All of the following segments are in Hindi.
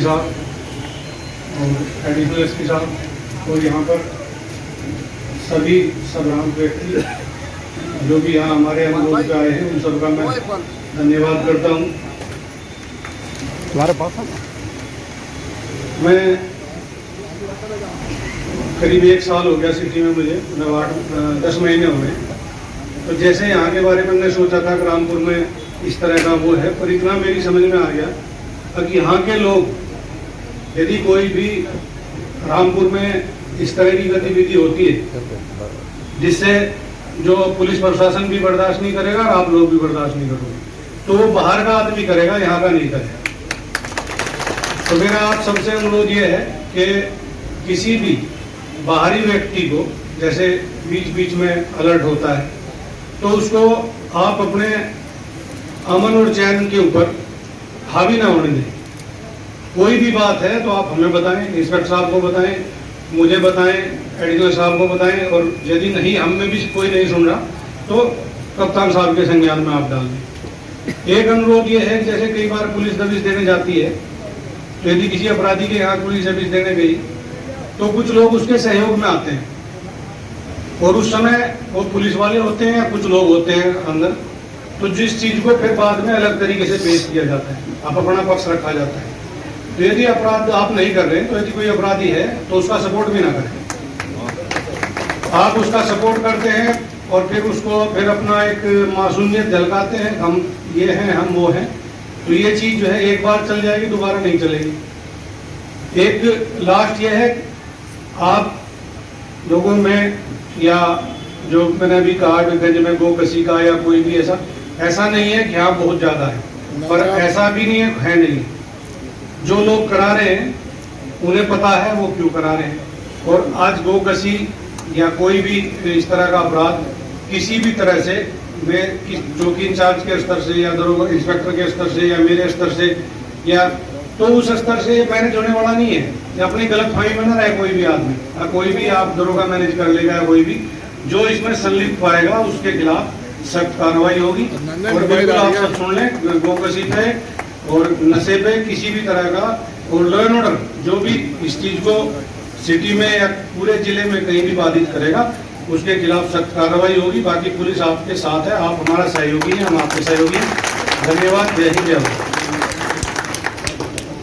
साहब और एडिशनल एसपी साहब और यहाँ पर सभी संभ्रांत व्यक्ति जो भी यहाँ हमारे अनुरोध पे आए हैं उन सबका मैं धन्यवाद करता हूँ। तुम्हारे पास मैं करीब 1 साल हो गया सिटी में, मुझे 10 महीने हो गए। तो जैसे यहाँ के बारे में मैंने सोचा था कि रामपुर में इस तरह का वो है, पर इतना मेरी समझ में आ गया कि यहाँ के लोग यदि कोई भी रामपुर में इस तरह की गतिविधि होती है जिससे जो पुलिस प्रशासन भी बर्दाश्त नहीं करेगा और आप लोग भी बर्दाश्त नहीं करोगे, तो वो बाहर का आदमी करेगा, यहाँ का नहीं करेगा। तो मेरा आप सबसे अनुरोध ये है कि किसी भी बाहरी व्यक्ति को जैसे बीच बीच में अलर्ट होता है तो उसको आप अपने अमन और चैन के ऊपर हावी ना होने दें। कोई भी बात है तो आप हमें बताएं, इंस्पेक्टर साहब को बताएं, मुझे बताएं, एडिशनल साहब को बताएं, और यदि नहीं हम में भी कोई नहीं सुन रहा तो कप्तान साहब के संज्ञान में आप डाल दें। एक अनुरोध ये है कि जैसे कई बार पुलिस दबिश देने जाती है तो यदि किसी अपराधी के यहाँ पुलिस दबिश देने गई तो कुछ लोग उसके सहयोग में आते हैं और उस समय वो पुलिस वाले होते हैं या कुछ लोग होते हैं अंदर, तो जिस चीज को फिर बाद में अलग तरीके से पेश किया जाता है, आप अपना पक्ष रखा जाता है। तो यदि अपराध आप नहीं कर रहे तो यदि कोई अपराधी है तो उसका सपोर्ट भी ना करें। आप उसका सपोर्ट करते हैं और फिर उसको फिर अपना एक मासूमियत झलकाते हैं, हम ये हैं हम वो हैं, तो ये चीज जो है एक बार चल जाएगी, दोबारा नहीं चलेगी। एक लास्ट ये है, आप लोगों में या जो मैंने अभी कहा गंज में गो कसी का या कोई भी ऐसा नहीं है कि हाँ बहुत ज्यादा है, पर ऐसा भी नहीं है नहीं। जो लोग करा रहे हैं उन्हें पता है वो क्यों करा रहे हैं। और आज गो कसी या कोई भी इस तरह का अपराध किसी भी तरह से जो कि इंचार्ज के स्तर से या दरोगा इंस्पेक्टर के स्तर से या मेरे स्तर से या तो उस स्तर से ये मैनेज होने वाला नहीं है। या अपनी गलतफहमी में न रहे कोई भी आदमी, कोई भी आप दरोगा मैनेज कर लेगा, कोई भी जो इसमें संलिप्त पाएगा उसके खिलाफ सख्त कार्रवाई होगी। और बिल्कुल आप सब सुन लें, गोकसी पे और नशे पे किसी भी तरह का और लॉ एंड ऑर्डर जो भी इस चीज को सिटी में या पूरे जिले में कहीं भी बाधित करेगा उसके खिलाफ सख्त कार्रवाई होगी। बाकी पुलिस आपके साथ है, आप हमारा सहयोगी हैं, हम आपके सहयोगी हैं। धन्यवाद। जय हिंद, जय भारत।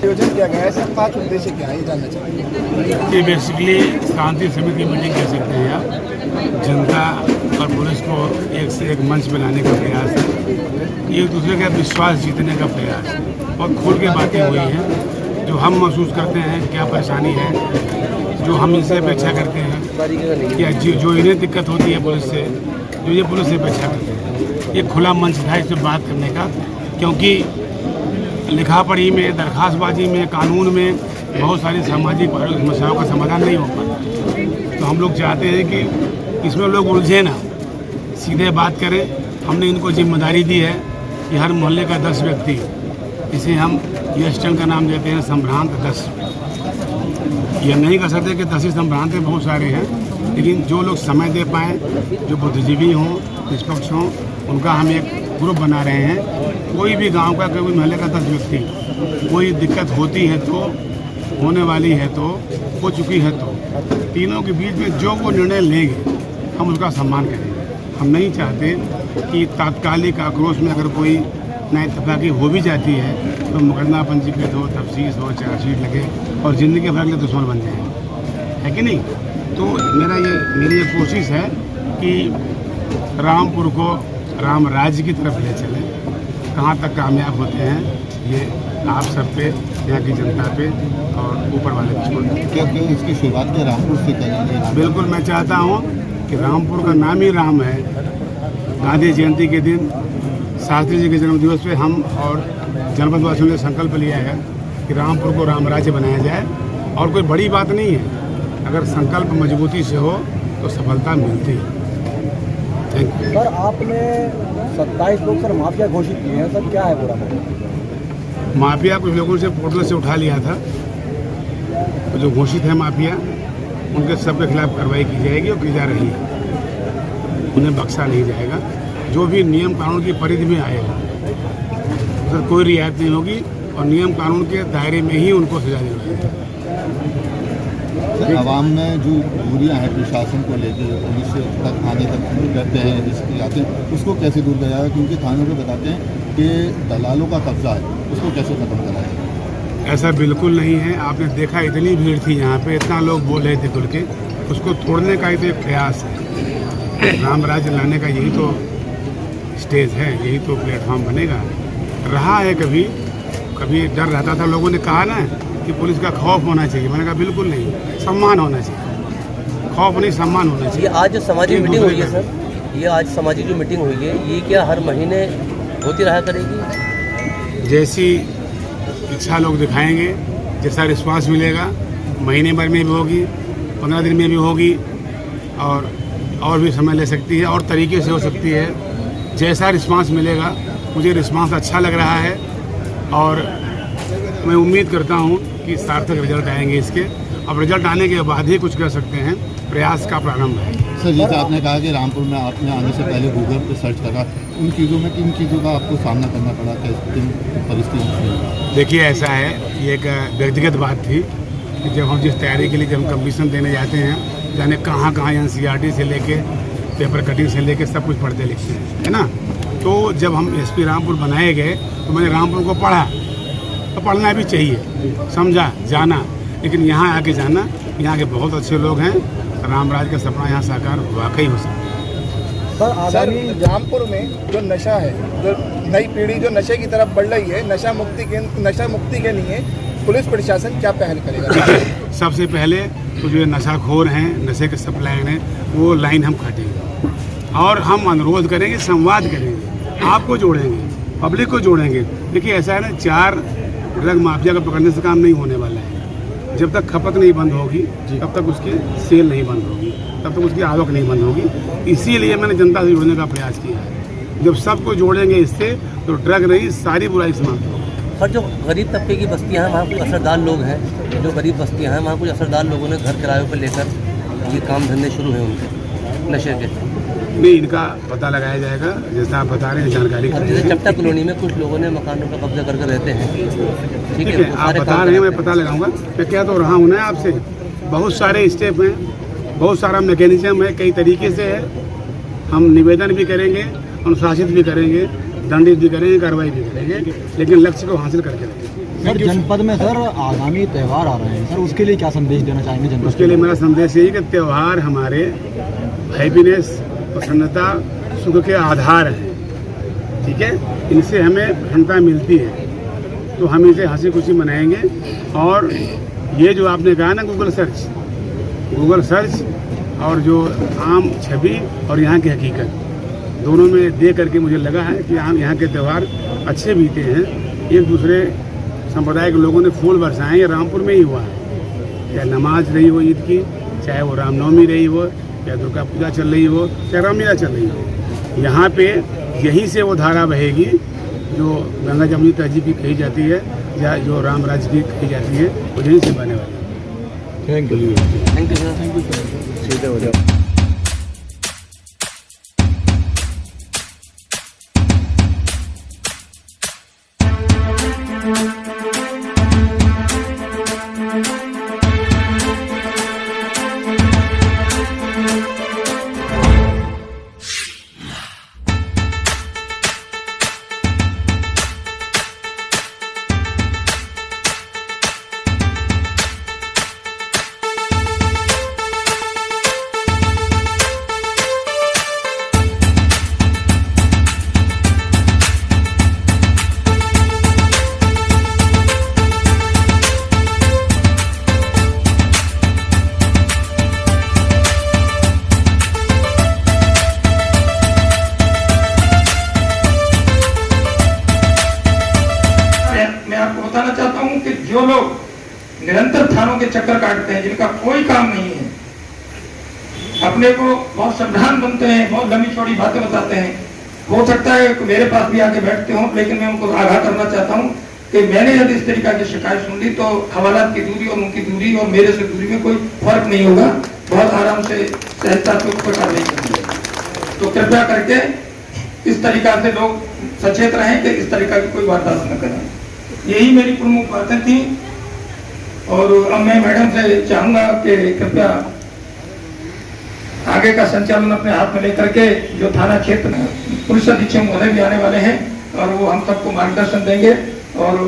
आयोजन किया गया है, इसका खास उद्देश्य क्या है ये जानना चाहिए। ये बेसिकली शांति समिति मीटिंग कह सकते हैं आप। जनता और पुलिस को एक से एक मंच में लाने का प्रयास है, एक दूसरे का विश्वास जीतने का प्रयास है। बहुत खुल के बातें हुई हैं, जो हम महसूस करते हैं क्या परेशानी है, जो हम इनसे अपेक्षा करते हैं या जो इन्हें दिक्कत होती है पुलिस से, जो ये पुलिस से अपेक्षा करते हैं। ये खुला मंच था इस पर बात करने का, क्योंकि लिखा पढ़ी में, दरखास्तबाजी में, कानून में बहुत सारी सामाजिक समस्याओं का समाधान नहीं हो पाता। तो हम लोग चाहते हैं कि इसमें लोग उलझे ना, सीधे बात करें। हमने इनको जिम्मेदारी दी है कि हर मोहल्ले का 10 व्यक्ति, इसे हम ये स्टैंड का नाम देते हैं संभ्रांत 10। ये नहीं कह सकते कि 10 ही संभ्रांत बहुत सारे हैं, लेकिन जो लोग समय दे पाएँ, जो बुद्धिजीवी हों, निष्पक्ष हों, उनका हम एक ग्रुप बना रहे हैं। कोई भी गांव का, कोई मोहल्ले का 10 व्यक्ति, कोई दिक्कत होती है तो, होने वाली है तो, हो चुकी है तो, तीनों के बीच में जो वो निर्णय लेंगे हम उसका सम्मान करेंगे। हम नहीं चाहते कि तात्कालिक आक्रोश में अगर कोई नाइतफाकी हो भी जाती है तो मुकदमा पंजीकृत हो, तफ्सीस हो, चार्जशीट लगे और ज़िंदगी भर के दुश्मन बन जाए, है कि नहीं। तो मेरी ये कोशिश है कि रामपुर को राम राज्य की तरफ ले चलें। कहाँ तक कामयाब होते हैं ये आप सब पे, यहाँ की जनता पे और ऊपर वाले पे छोड़ दें। क्योंकि इसकी शुरुआत के रामपुर से करेंगे। बिल्कुल, मैं चाहता हूँ कि रामपुर का नाम ही राम है। गांधी जयंती के दिन, शास्त्री जी के जन्मदिवस पे हम और जनपद वासियों ने संकल्प लिया है कि रामपुर को राम राज्य बनाया जाए। और कोई बड़ी बात नहीं है, अगर संकल्प मजबूती से हो तो सफलता मिलती है। Thank you. सर, आपने 27 लोग सर माफिया घोषित किए हैं, सर क्या है पूरा? माफिया कुछ लोगों से पोर्टल से उठा लिया था, तो जो घोषित है माफिया उनके सबके खिलाफ कार्रवाई की जाएगी और की जा रही है। उन्हें बख्शा नहीं जाएगा। जो भी नियम कानून की परिधि में आएगा उसे कोई रियायत नहीं होगी और नियम कानून के दायरे में ही उनको सजा दिलवाई जाए। आवाम में जो दूरियां हैं प्रशासन को लेकर, पुलिस तक थाने तक करते हैं, रिस्क जाते हैं, उसको कैसे दूर किया जाएगा? क्योंकि थानों पे बताते हैं कि दलालों का कब्जा है, उसको कैसे खत्म करा जाए? ऐसा बिल्कुल नहीं है। आपने देखा इतनी भीड़ थी यहाँ पे, इतना लोग बोल रहे थे खुल के, उसको तोड़ने का ही तो एक प्रयास है। राम राज्य लाने का यही तो स्टेज है, यही तो प्लेटफॉर्म बनेगा। रहा है कभी कभी डर रहता था, लोगों ने कहा ना कि पुलिस का खौफ होना चाहिए, मैंने कहा बिल्कुल नहीं, सम्मान होना चाहिए। खौफ नहीं, सम्मान होना चाहिए। ये आज जो सामाजिक मीटिंग हुई है सर, ये आज सामाजिक जो मीटिंग हुई है, ये क्या हर महीने होती रहा करेगी? जैसी इच्छा लोग दिखाएंगे, जैसा रिस्पांस मिलेगा, महीने भर में भी होगी, 15 दिन में भी होगी, और भी समय ले सकती है और तरीके से हो सकती है। जैसा रिस्पांस मिलेगा, मुझे रिस्पांस अच्छा लग रहा है और मैं उम्मीद करता हूँ कि सार्थक रिजल्ट आएंगे इसके। अब रिजल्ट आने के बाद ही कुछ कर सकते हैं, प्रयास का प्रारंभ है। सर, जैसे आपने कहा कि रामपुर में आपने आने से पहले गूगल पे सर्च करा, उन चीज़ों में किन चीज़ों का आपको सामना करना पड़ा, किन परिस्थितियों? देखिए ऐसा है, ये एक व्यक्तिगत बात थी कि जब हम जिस तैयारी के लिए जब हम कम्पटिशन देने जाते हैं, जाने कहाँ NCERT से लेके पेपर कटिंग से लेके सब कुछ पढ़ते लिखते हैं, है ना। तो जब हम SP रामपुर बनाए गए तो मैंने रामपुर को पढ़ा, तो पढ़ना भी चाहिए, समझा, जाना, लेकिन यहाँ आके जाना, यहाँ के बहुत अच्छे लोग हैं, रामराज का सपना यहाँ साकार वाकई हो सकता है। सर, रामपुर में जो नशा है, जो नई पीढ़ी जो नशे की तरफ बढ़ रही है, नशा मुक्ति के लिए पुलिस प्रशासन क्या पहल करेगा? सबसे पहले तो जो नशाखोर हैं, नशे के सप्लायर हैं, वो लाइन हम काटेंगे और हम अनुरोध करेंगे, संवाद करेंगे, आपको जोड़ेंगे, पब्लिक को जोड़ेंगे। देखिए ऐसा है ना, 4 ड्रग माफिया को पकड़ने से काम नहीं होने वाला है। जब तक खपत नहीं बंद होगी, तब तक उसकी सेल नहीं बंद होगी, तब तक उसकी आवक नहीं बंद होगी। इसीलिए मैंने जनता से जोड़ने का प्रयास किया है। जब सबको जोड़ेंगे इससे, तो ड्रग नहीं, सारी बुराई समाप्त होगी। और जो गरीब तबके की बस्तियां हैं, वहाँ कुछ असरदार लोग हैं, जो गरीब बस्तियां हैं, वहाँ कुछ असरदार लोगों ने घर किराए पर लेकर ये काम धंधे शुरू हैं उनके नशे के। नहीं, इनका पता लगाया जाएगा, जैसा आप बता रहे हैं, जानकारी जैसे चपटा कॉलोनी में कुछ लोगों ने मकानों पर कब्जा करके रहते हैं, ठीक है, आप बता रहे हैं, मैं पता लगाऊंगा। मैं क्या तो रहा हूँ ना आपसे, बहुत सारे स्टेप हैं, बहुत सारा मैकेनिज्म है, कई तरीके से है। हम निवेदन भी करेंगे, अनुशासित भी करेंगे, दंडित भी करेंगे, कार्रवाई भी करेंगे, लेकिन लक्ष्य को हासिल करके रहेंगे। सर, जनपद में सर आगामी त्यौहार आ रहे हैं, सर उसके लिए क्या संदेश देना चाहेंगे जनपद? उसके लिए मेरा संदेश यही कि त्यौहार हमारे हैप्पीनेस, प्रसन्नता, सुख के आधार हैं, ठीक है। इनसे हमें प्रसन्नता मिलती है, तो हम इसे हंसी खुशी मनाएंगे। और ये जो आपने कहा ना, गूगल सर्च और जो आम छवि और यहाँ की हकीकत, दोनों में देख करके मुझे लगा है कि यहाँ के त्यौहार अच्छे बीते हैं। एक दूसरे संप्रदाय के लोगों ने फूल बरसाए, ये रामपुर में ही हुआ है। चाहे नमाज रही हो ईद की, चाहे वो रामनवमी रही हो, चाहे दुर्गा पूजा चल रही हो, चाहे रामलीला चल रही हो, यहाँ पे यहीं से वो धारा बहेगी जो गंगा जमुनी तहजीब की कही जाती है, या जो राम राज्य की कही जाती है, वो यहीं से बने वाली है। Thank you sir. सीधे हो जाओ। बताना चाहता हूं कि जो लोग निरंतर थानों के चक्कर काटते हैं, जिनका कोई काम नहीं है, अपने को बहुत सावधान बनते हैं, बहुत लंबी चौड़ी बातें बताते हैं, हो सकता है कि मेरे पास भी आके बैठते हो, लेकिन मैं उनको आगाह करना चाहता हूं कि मैंने यदि इस तरीका की शिकायत सुन ली तो हवालात की दूरी और उनकी दूरी और मेरे से दूरी में कोई फर्क नहीं होगा, बहुत आराम से सहजता से ऊपर कार्रवाई करेंगे। तो कृपया करके इस तरीका से लोग सचेत रहें कि इस तरीका की कोई वारदात न करें। यही मेरी प्रमुख बातें थी। और अब मैं मैडम से चाहूंगा कि कृपया आगे का संचालन अपने हाथ में लेकर के, जो थाना क्षेत्र में पुलिस अधीक्षक महोदय भी आने वाले हैं और वो हम सबको मार्गदर्शन देंगे और